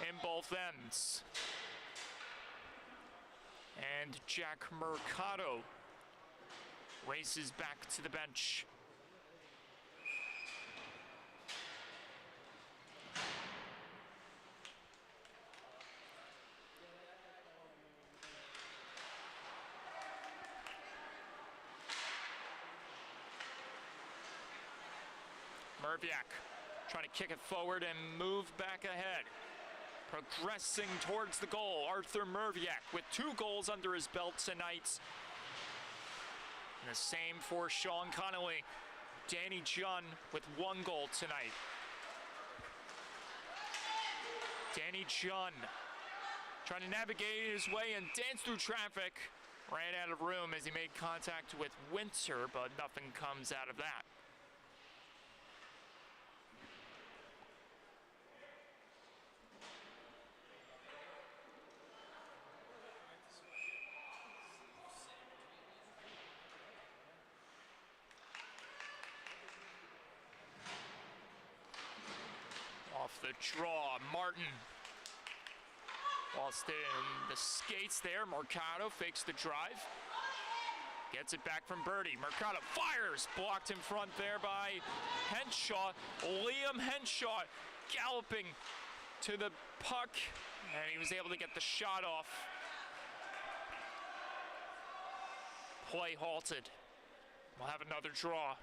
in both ends. And Jack Mercado races back to the bench. Merviak trying to kick it forward and move back ahead. Progressing towards the goal, Arthur Merviak with 2 goals under his belt tonight. And the same for Sean Connolly. Danny Junn with 1 goal tonight. Danny Junn trying to navigate his way and dance through traffic. Ran out of room as he made contact with Winter, but nothing comes out of that. Off the draw, Martin. Whilst in the skates there, Mercado fakes the drive. Gets it back from Birdie. Mercado fires, blocked in front there by Henshaw. Liam Henshaw galloping to the puck, and he was able to get the shot off. Play halted. We'll have another draw.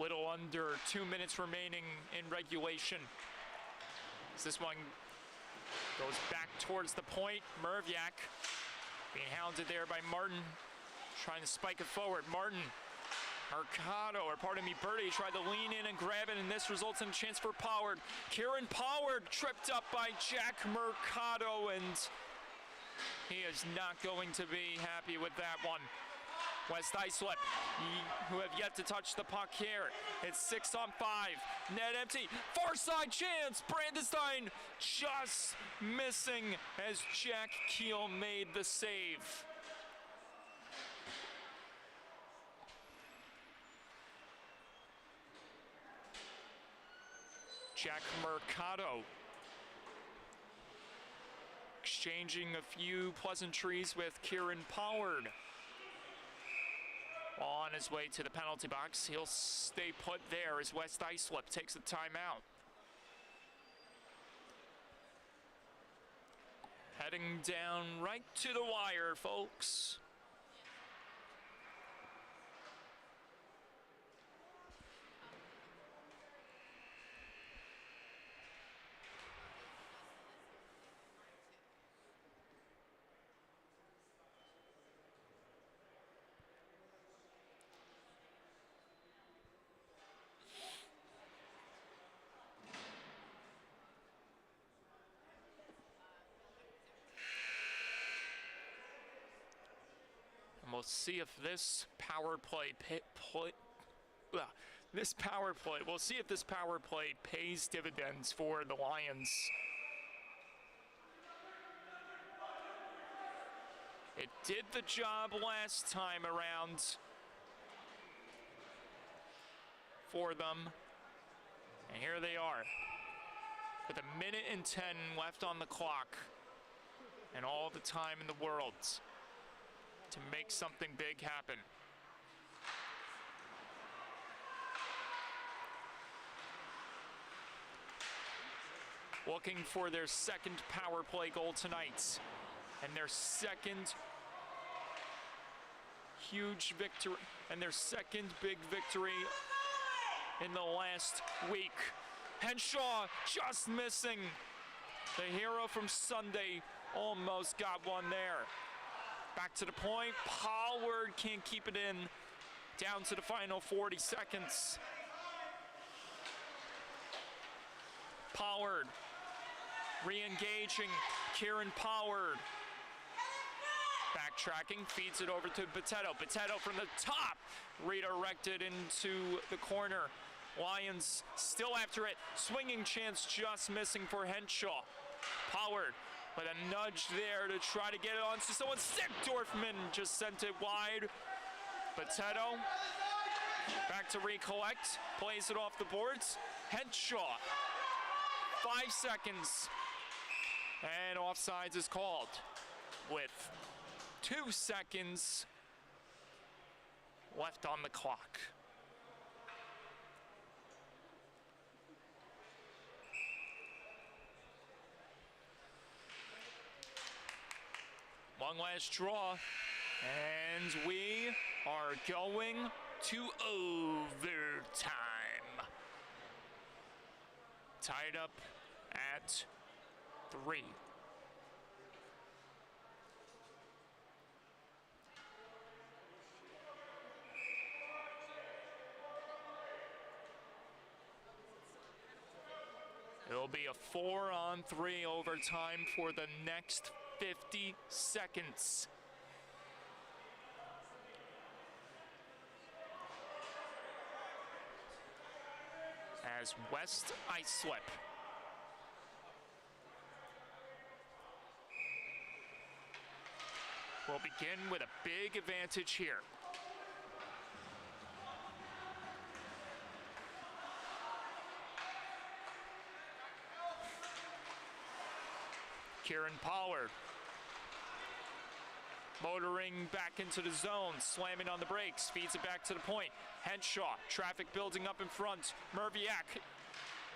Little under 2 minutes remaining in regulation. As this one goes back towards the point. Merviak being hounded there by Martin, trying to spike it forward. Martin, Birdie tried to lean in and grab it, and this results in a chance for Pollard. Kieran Pollard tripped up by Jack Mercado, and he is not going to be happy with that one. West Islip, who have yet to touch the puck here. It's 6-on-5. Net empty. Far side chance. Brandenstein just missing as Jack Keel made the save. Jack Mercado exchanging a few pleasantries with Kieran Pollard. On his way to the penalty box, he'll stay put there as West Islip takes a timeout. Heading down right to the wire, folks. We'll see if this power play we'll see if this power play pays dividends for the Lions. It did the job last time around for them. And here they are with 1:10 left on the clock and all the time in the world to make something big happen. Looking for their second power play goal tonight and their second huge victory and their second big victory in the last week. Henshaw just missing. The hero from Sunday almost got one there. Back to the point. Pollard can't keep it in. Down to the final 40 seconds. Pollard re-engaging. Kieran Pollard backtracking, feeds it over to Boteto. Boteto from the top, redirected into the corner. Lions still after it. Swinging chance just missing for Henshaw. Pollard with a nudge there to try to get it onto someone sick. Dorfman just sent it wide. Boteto back to recollect, plays it off the boards. Henshaw, 5 seconds, and offsides is called with 2 seconds left on the clock. One last draw, and we are going to overtime. Tied up at 3. It'll be a 4-on-3 overtime for the next 50 seconds. As West Islip will begin with a big advantage here. Kieran Pollard motoring back into the zone, slamming on the brakes, feeds it back to the point. Henshaw, traffic building up in front. Merviak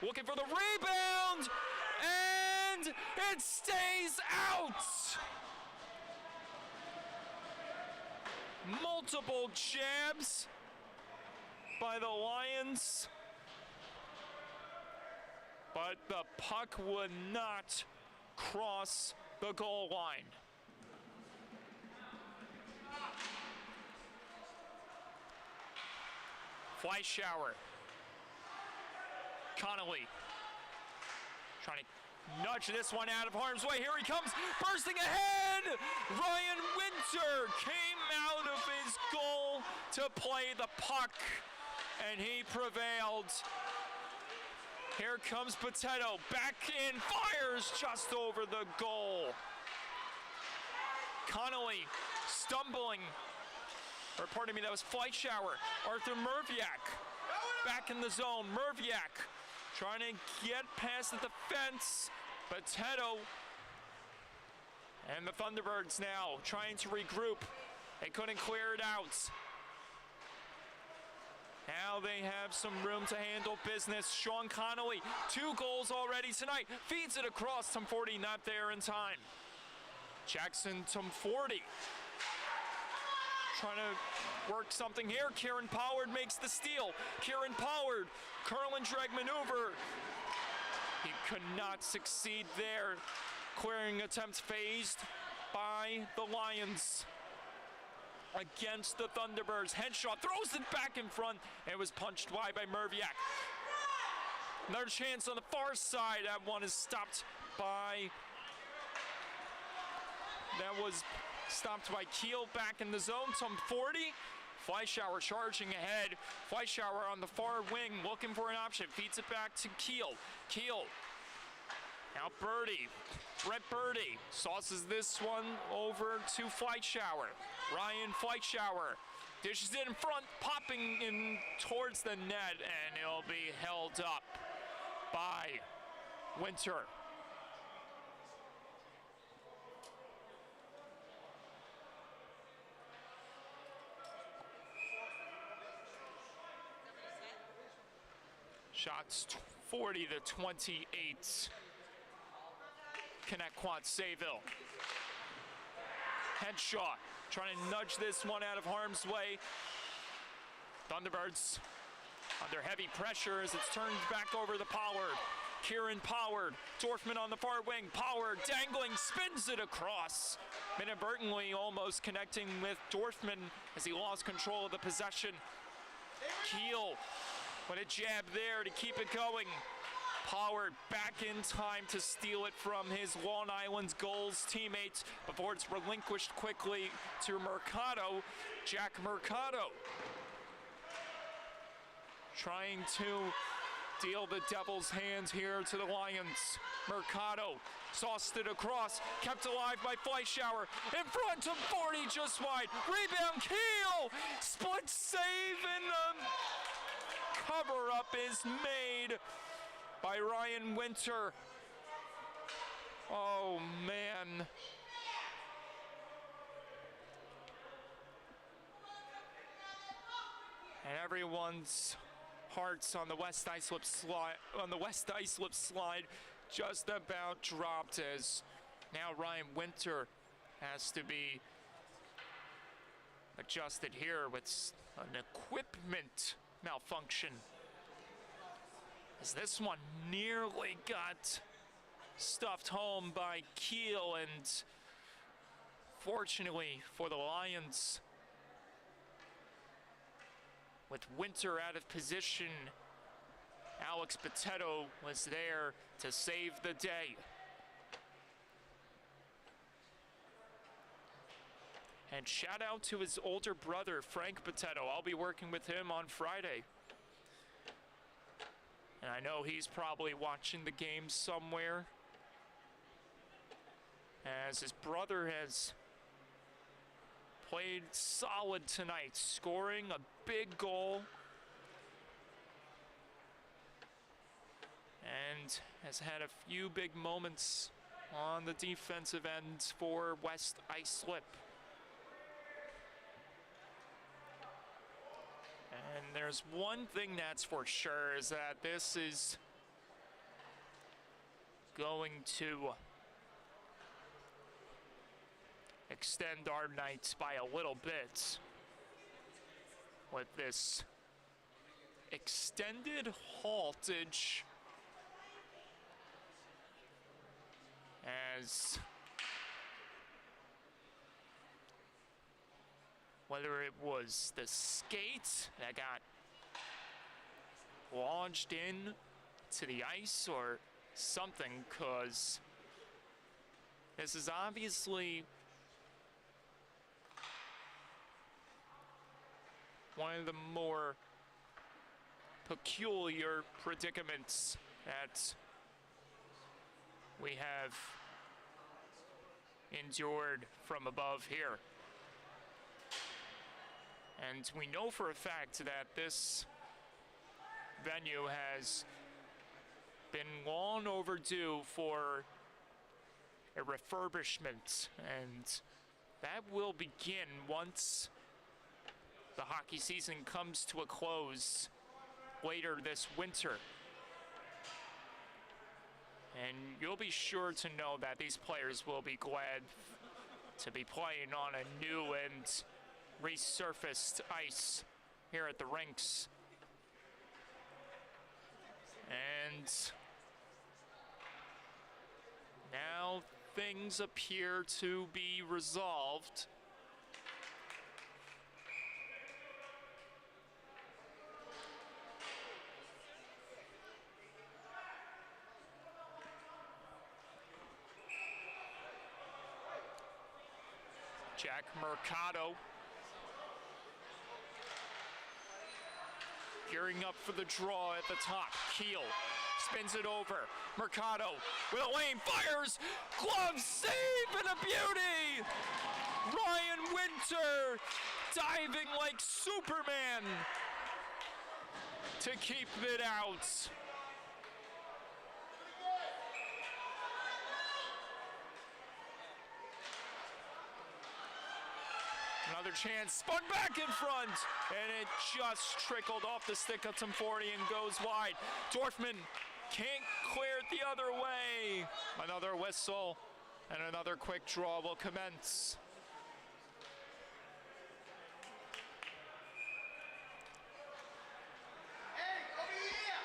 looking for the rebound, and it stays out! Multiple jabs by the Lions. But the puck would not cross the goal line. Fleischauer. Connolly. Trying to nudge this one out of harm's way. Here he comes, bursting ahead. Ryan Winter came out of his goal to play the puck, and he prevailed. Here comes Potato, back in, fires just over the goal. Connolly stumbling, or pardon me, that was Fleischauer. Arthur Merviak back in the zone. Merviak trying to get past the defense. Potato and the Thunderbirds now trying to regroup. They couldn't clear it out. Now they have some room to handle business. Sean Connolly, 2 goals already tonight. Feeds it across. Tom 40 not there in time. Jackson Tom 40 trying to work something here. Kieran Pollard makes the steal. Kieran Pollard, curl and drag maneuver. He could not succeed there. Clearing attempt phased by the Lions against the Thunderbirds. Henshaw throws it back in front. It was punched wide by Merviak. Another chance on the far side. That one is stopped by... That was stopped by Keel back in the zone. Tom 40. Fleischauer charging ahead. Fleischauer on the far wing looking for an option. Feeds it back to Keel. Keel. Now Birdie. Brett Birdie sauces this one over to Fleischauer. Ryan Fleischauer dishes it in front, popping in towards the net, and it'll be held up by Winter. Shots 40 to 28. Connetquot Sayville. Henshaw trying to nudge this one out of harm's way. Thunderbirds under heavy pressure as it's turned back over to Pollard. Kieran Pollard, Dorfman on the far wing. Pollard dangling, spins it across. Inadvertently almost connecting with Dorfman as he lost control of the possession. Keel, what a jab there to keep it going. Pollard back in time to steal it from his Long Island's goals teammates before it's relinquished quickly to Mercado. Jack Mercado trying to deal the devil's hands here to the Lions. Mercado sauced it across, kept alive by Fleischauer. In front of 40, just wide. Rebound, Keel! Split save, and the cover-up is made by Ryan Winter. Oh, man. And everyone's hearts on the West Islip slide just about dropped as now Ryan Winter has to be adjusted here with an equipment malfunction, as this one nearly got stuffed home by Keel, and fortunately for the Lions, with Winter out of position, Alex Potato was there to save the day. And shout out to his older brother, Frank Potato. I'll be working with him on Friday. And I know he's probably watching the game somewhere, as his brother has played solid tonight, scoring a big goal and has had a few big moments on the defensive end for West Islip. And there's one thing that's for sure, is that this is going to extend our nights by a little bit with this extended haltage as whether it was the skate that got lodged in to the ice or something, because this is obviously one of the more peculiar predicaments that we have endured from above here. And we know for a fact that this venue has been long overdue for a refurbishment, and that will begin once the hockey season comes to a close later this winter. And you'll be sure to know that these players will be glad to be playing on a new and resurfaced ice here at the rinks. And now things appear to be resolved. Jack Mercado gearing up for the draw at the top. Keel spins it over. Mercado with a lane, fires, glove save, and a beauty! Ryan Winter diving like Superman to keep it out. Another chance, spun back in front, and it just trickled off the stick of Tom40 and goes wide. Dorfman can't clear it the other way. Another whistle, and another quick draw will commence. Hey, over here!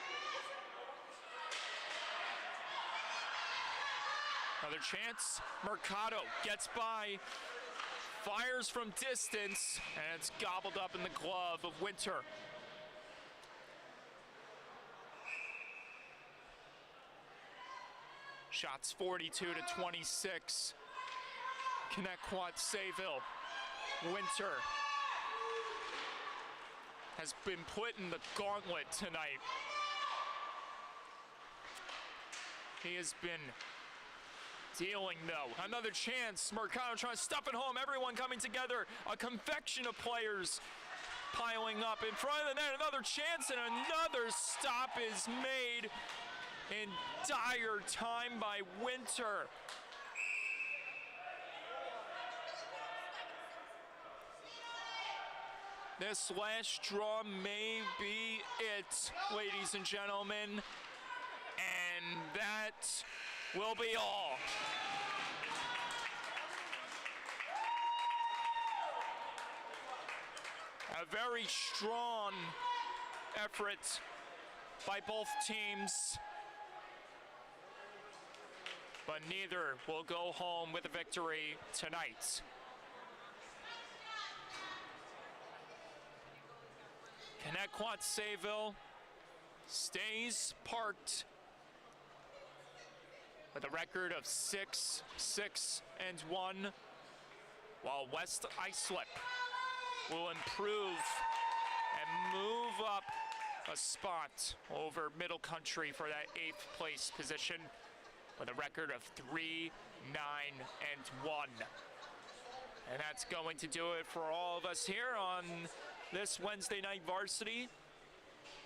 Another chance, Mercado gets by, fires from distance, and it's gobbled up in the glove of Winter. Shots 42-26. Connetquot Sayville. Winter has been put in the gauntlet tonight. He has been dealing though. Another chance. Mercado trying to stuff it home. Everyone coming together. A confection of players piling up in front of the net. Another chance and another stop is made in dire time by Winter. This last draw may be it, ladies and gentlemen. And that will be all. A very strong effort by both teams, but neither will go home with a victory tonight. Connetquot Sayville stays parked with a record of 6-6-1, while West Islip will improve and move up a spot over Middle Country for that 8th place position with a record of 3-9-1. And that's going to do it for all of us here on this Wednesday night Varsity.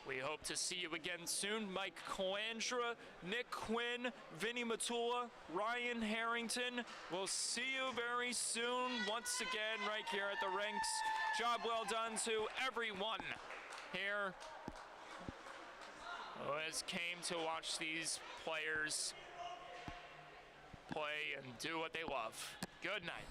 We hope to see you again soon. Mike Coandra, Nick Quinn, Vinny Matula, Ryan Harrington. We'll see you very soon once again right here at the rinks. Job well done to everyone here who has came to watch these players play and do what they love. Good night.